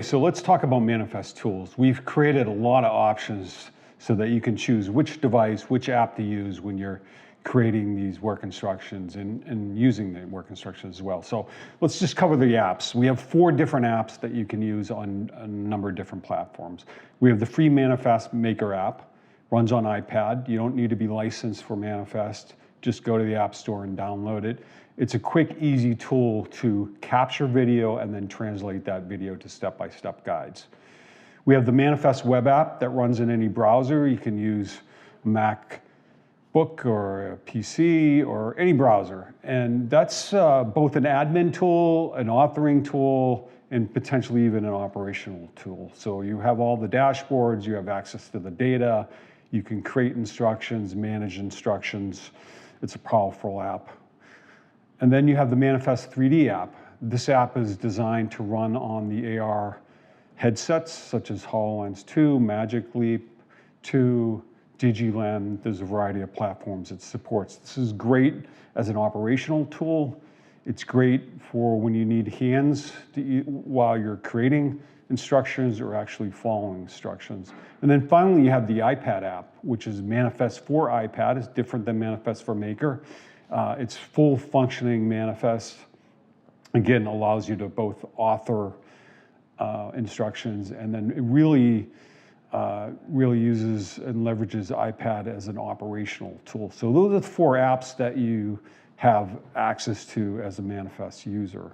So let's talk about manifest tools. We've created a lot of options so that you can choose which device, which app to use when you're creating these work instructions and using the work instructions as well. So let's just cover the apps. We have 4 different apps that you can use on a number of different platforms. We have the free Manifest Maker app, runs on iPad. You don't need to be licensed for Manifest. Just go to the App Store and download it. It's a quick, easy tool to capture video and then translate that video to step-by-step guides. We have the Manifest web app that runs in any browser. You can use MacBook or a PC or any browser. And that's both an admin tool, an authoring tool, and potentially even an operational tool. So you have all the dashboards, you have access to the data, you can create instructions, manage instructions. It's a powerful app. And then you have the Manifest 3D app. This app is designed to run on the AR headsets, such as HoloLens 2, Magic Leap 2, DigiLens. There's a variety of platforms it supports. This is great as an operational tool. It's great for when you need hands while you're creating instructions or actually following instructions. And then finally, you have the iPad app, which is Manifest for iPad. It's different than Manifest for Maker. It's full functioning Manifest. Again, allows you to both author instructions, and then it really uses and leverages iPad as an operational tool. So those are the 4 apps that you have access to as a Manifest user.